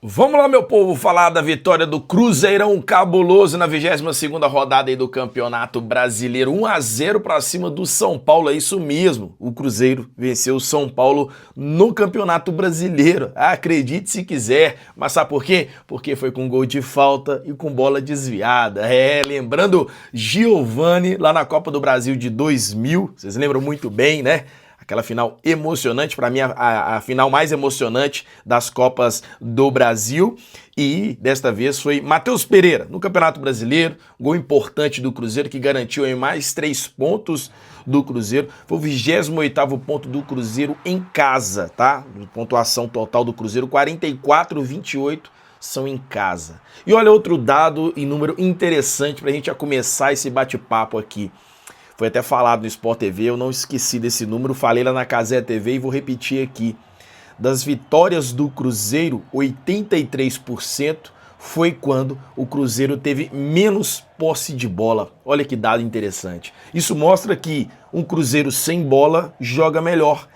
Vamos lá, meu povo, falar da vitória do Cruzeirão cabuloso na 22ª rodada aí do Campeonato Brasileiro. 1-0 para cima do São Paulo, é isso mesmo. O Cruzeiro venceu o São Paulo no Campeonato Brasileiro. Acredite se quiser, mas sabe por quê? Porque foi com gol de falta e com bola desviada. Lembrando Giovani lá na Copa do Brasil de 2000, vocês lembram muito bem, né? Aquela final emocionante, para mim a final mais emocionante das Copas do Brasil. E desta vez foi Matheus Pereira, no Campeonato Brasileiro, gol importante do Cruzeiro que garantiu aí mais 3 pontos do Cruzeiro. Foi o 28º ponto do Cruzeiro em casa, tá? Pontuação total do Cruzeiro, 44-28 são em casa. E olha outro dado e número interessante para a gente já começar esse bate-papo aqui. Foi até falado no Sport TV, eu não esqueci desse número, falei lá na Cazé TV e vou repetir aqui. Das vitórias do Cruzeiro, 83% foi quando o Cruzeiro teve menos posse de bola. Olha que dado interessante. Isso mostra que um Cruzeiro sem bola joga melhor,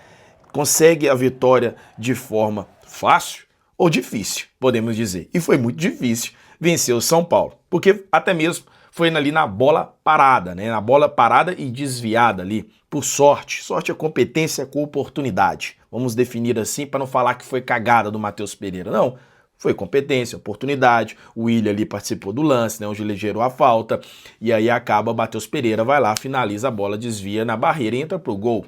consegue a vitória de forma fácil ou difícil, podemos dizer. E foi muito difícil vencer o São Paulo, porque até mesmo foi ali na bola parada, né? Na bola parada e desviada ali, por sorte. Sorte é competência com oportunidade. Vamos definir assim para não falar que foi cagada do Matheus Pereira. Não, foi competência, oportunidade. O Willian ali participou do lance, né? Onde ele gerou a falta. E aí acaba, Matheus Pereira vai lá, finaliza a bola, desvia na barreira e entra pro gol.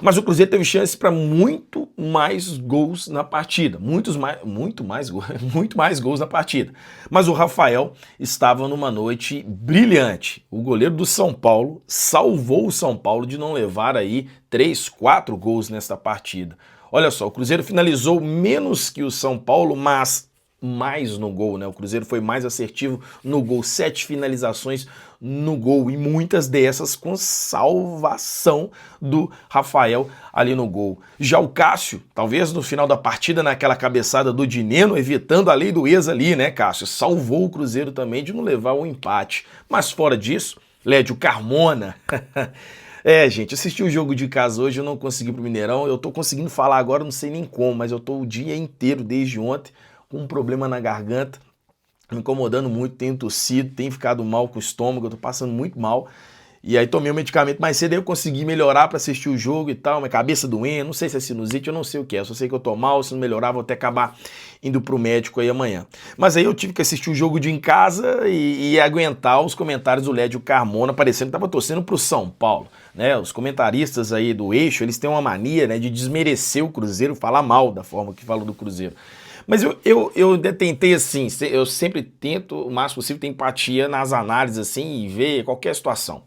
Mas o Cruzeiro teve chance para muito mais gols na partida, muito mais gols na partida. Mas o Rafael estava numa noite brilhante. O goleiro do São Paulo salvou o São Paulo de não levar aí 3, 4 gols nesta partida. Olha só, o Cruzeiro finalizou menos que o São Paulo, mas mais no gol, né? O Cruzeiro foi mais assertivo no gol, 7 finalizações no gol e muitas dessas com salvação do Rafael ali no gol. Já o Cássio, talvez no final da partida, naquela cabeçada do Dineno, evitando a lei do ex ali, né, Cássio? Salvou o Cruzeiro também de não levar o empate. Mas fora disso, Lédio Carmona... gente, assisti o jogo de casa hoje, eu não consegui pro Mineirão, eu tô conseguindo falar agora, não sei nem como, mas eu tô o dia inteiro, desde ontem, com um problema na garganta, me incomodando muito, tenho tossido, tenho ficado mal com o estômago, eu tô passando muito mal. E aí tomei um medicamento mais cedo, aí eu consegui melhorar para assistir o jogo e tal, minha cabeça doendo, não sei se é sinusite, eu não sei o que é, só sei que eu tô mal, se não melhorar vou até acabar indo pro médico aí amanhã. Mas aí eu tive que assistir o jogo de em casa e aguentar os comentários do Lédio Carmona, parecendo que tava torcendo pro São Paulo, né? Os comentaristas aí do Eixo, eles têm uma mania, né, de desmerecer o Cruzeiro, falar mal da forma que falam do Cruzeiro. Mas eu tentei assim, eu sempre tento o máximo possível ter empatia nas análises assim e ver qualquer situação.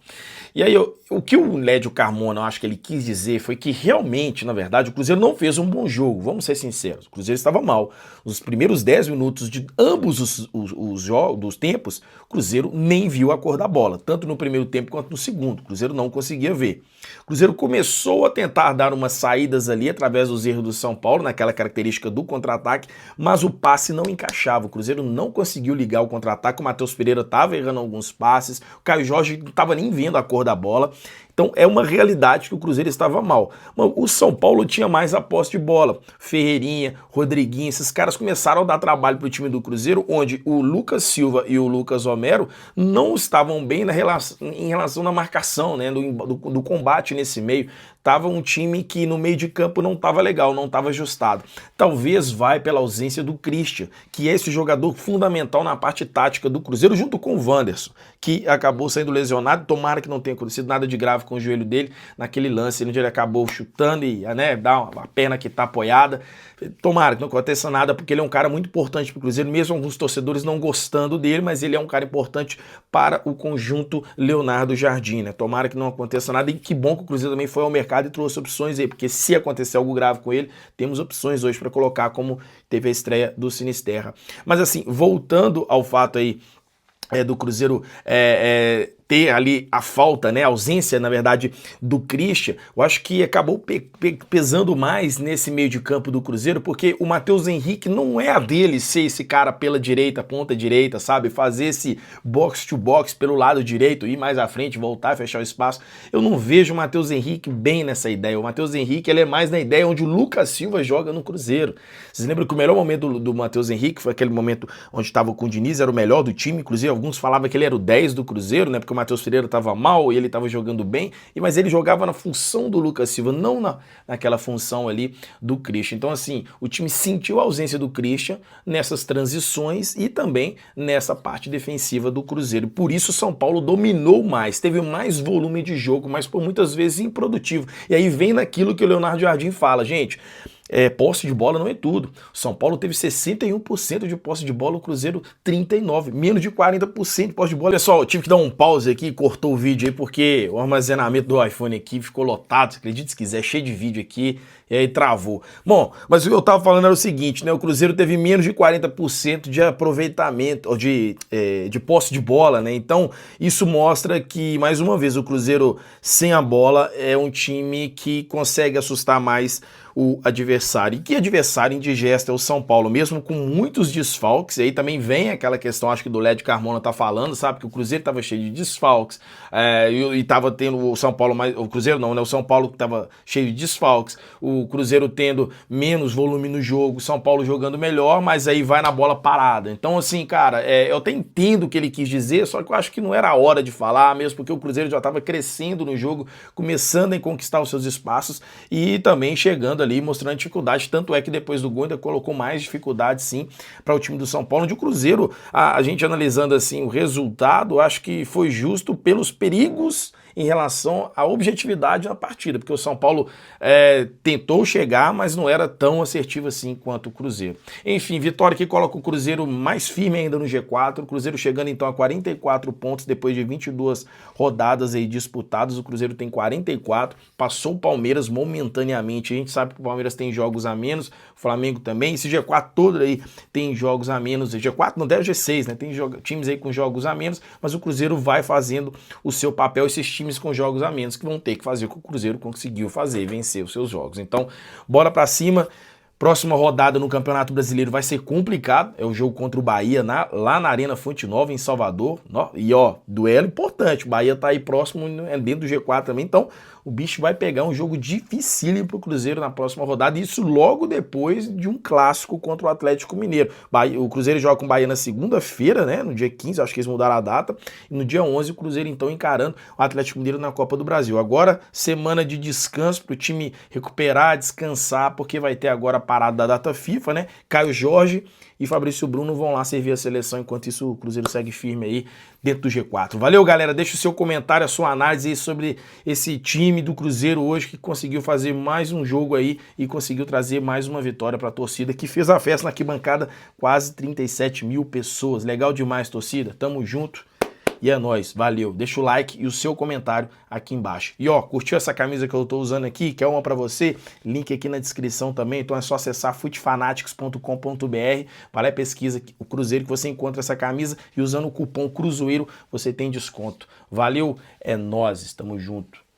E aí o que o Lédio Carmona, eu acho que ele quis dizer foi que realmente, na verdade, o Cruzeiro não fez um bom jogo, vamos ser sinceros. O Cruzeiro estava mal. Os primeiros 10 minutos de ambos os jogos, dos tempos, o Cruzeiro nem viu a cor da bola, tanto no primeiro tempo quanto no segundo. O Cruzeiro não conseguia ver. O Cruzeiro começou a tentar dar umas saídas ali através dos erros do São Paulo, naquela característica do contra-ataque, mas o passe não encaixava. O Cruzeiro não conseguiu ligar o contra-ataque, o Matheus Pereira estava errando alguns passes, o Caio Jorge não estava nem vendo a cor da bola. Então é uma realidade que o Cruzeiro estava mal. O São Paulo tinha mais a posse de bola. Ferreirinha, Rodriguinho, esses caras começaram a dar trabalho para o time do Cruzeiro, onde o Lucas Silva e o Lucas Romero não estavam bem em relação à marcação, né, do combate nesse meio. Tava um time que no meio de campo não estava legal, não estava ajustado. Talvez vai pela ausência do Christian, que é esse jogador fundamental na parte tática do Cruzeiro, junto com o Wanderson, que acabou saindo lesionado. Tomara que não tenha acontecido nada de grave com o joelho dele naquele lance onde ele acabou chutando e, né, dá uma perna que está apoiada. Tomara que não aconteça nada, porque ele é um cara muito importante para o Cruzeiro, mesmo alguns torcedores não gostando dele, mas ele é um cara importante para o conjunto Leonardo Jardim, né? Tomara que não aconteça nada, e que bom que o Cruzeiro também foi ao mercado e trouxe opções aí, porque se acontecer algo grave com ele, temos opções hoje para colocar, como teve a estreia do Sinisterra. Mas assim, voltando ao fato aí do Cruzeiro ter ali a falta, né, a ausência, na verdade, do Christian, eu acho que acabou pesando mais nesse meio de campo do Cruzeiro, porque o Matheus Henrique não é a dele ser esse cara pela direita, ponta direita, sabe? Fazer esse box to box pelo lado direito, ir mais à frente, voltar, fechar o espaço. Eu não vejo o Matheus Henrique bem nessa ideia. O Matheus Henrique, ele é mais na ideia onde o Lucas Silva joga no Cruzeiro. Vocês lembram que o melhor momento do Matheus Henrique foi aquele momento onde estava com o Diniz, era o melhor do time, inclusive alguns falavam que ele era o 10 do Cruzeiro, né? Porque o Matheus Pereira estava mal e ele estava jogando bem, mas ele jogava na função do Lucas Silva, não naquela função ali do Christian. Então, assim, o time sentiu a ausência do Christian nessas transições e também nessa parte defensiva do Cruzeiro. Por isso, o São Paulo dominou mais, teve mais volume de jogo, mas por muitas vezes improdutivo. E aí vem naquilo que o Leonardo Jardim fala, gente. Posse de bola não é tudo. O São Paulo teve 61% de posse de bola, o Cruzeiro 39%, menos de 40% de posse de bola. Pessoal, eu tive que dar um pause aqui, cortou o vídeo aí, porque o armazenamento do iPhone aqui ficou lotado, acredite se quiser, cheio de vídeo aqui, e aí travou. Bom, mas o que eu tava falando era o seguinte, né? O Cruzeiro teve menos de 40% de aproveitamento, ou de posse de bola, né? Então, isso mostra que, mais uma vez, o Cruzeiro sem a bola é um time que consegue assustar mais o adversário. E que adversário indigesto é o São Paulo, mesmo com muitos desfalques. E aí também vem aquela questão, acho que do Lédio Carmona tá falando, sabe? Que o Cruzeiro tava cheio de desfalques e tava tendo o São Paulo mais... O Cruzeiro não, né? O São Paulo tava cheio de desfalques, o Cruzeiro tendo menos volume no jogo, o São Paulo jogando melhor, mas aí vai na bola parada. Então, assim, cara, eu até entendo o que ele quis dizer, só que eu acho que não era a hora de falar, mesmo porque o Cruzeiro já tava crescendo no jogo, começando a conquistar os seus espaços e também chegando ali, mostrando dificuldade, tanto é que depois do gol ainda colocou mais dificuldade sim para o time do São Paulo, onde o Cruzeiro, a gente analisando assim o resultado, acho que foi justo pelos perigos em relação à objetividade na partida, porque o São Paulo tentou chegar, mas não era tão assertivo assim quanto o Cruzeiro. Enfim, vitória que coloca o Cruzeiro mais firme ainda no G4, o Cruzeiro chegando então a 44 pontos depois de 22 rodadas aí disputadas, o Cruzeiro tem 44, passou o Palmeiras momentaneamente, a gente sabe que o Palmeiras tem jogos a menos, o Flamengo também, esse G4 todo aí tem jogos a menos, G4 não deve G6, né, tem times aí com jogos a menos, mas o Cruzeiro vai fazendo o seu papel, esses times com jogos a menos que vão ter que fazer o que o Cruzeiro conseguiu fazer, vencer os seus jogos. Então, bora pra cima. Próxima rodada no Campeonato Brasileiro vai ser complicado, é o jogo contra o Bahia lá na Arena Fonte Nova, em Salvador. E ó, duelo importante, o Bahia tá aí próximo, dentro do G4 também, então o bicho vai pegar um jogo dificílimo pro Cruzeiro na próxima rodada, e isso logo depois de um clássico contra o Atlético Mineiro. O Cruzeiro joga com o Bahia na segunda-feira, né, no dia 15, acho que eles mudaram a data, e no dia 11 o Cruzeiro então encarando o Atlético Mineiro na Copa do Brasil. Agora, semana de descanso pro time recuperar, descansar, porque vai ter agora a parada da data FIFA, né? Caio Jorge e Fabrício Bruno vão lá servir a seleção, enquanto isso o Cruzeiro segue firme aí dentro do G4. Valeu, galera, deixa o seu comentário, a sua análise aí sobre esse time do Cruzeiro hoje, que conseguiu fazer mais um jogo aí e conseguiu trazer mais uma vitória para a torcida, que fez a festa na arquibancada, quase 37 mil pessoas. Legal demais, torcida, tamo junto. E é nóis, valeu. Deixa o like e o seu comentário aqui embaixo. E ó, curtiu essa camisa que eu tô usando aqui? Quer uma pra você? Link aqui na descrição também, então é só acessar futefanatics.com.br, vai lá e pesquisa o Cruzeiro que você encontra essa camisa e usando o cupom CRUZOEIRO você tem desconto. Valeu, é nóis, tamo junto.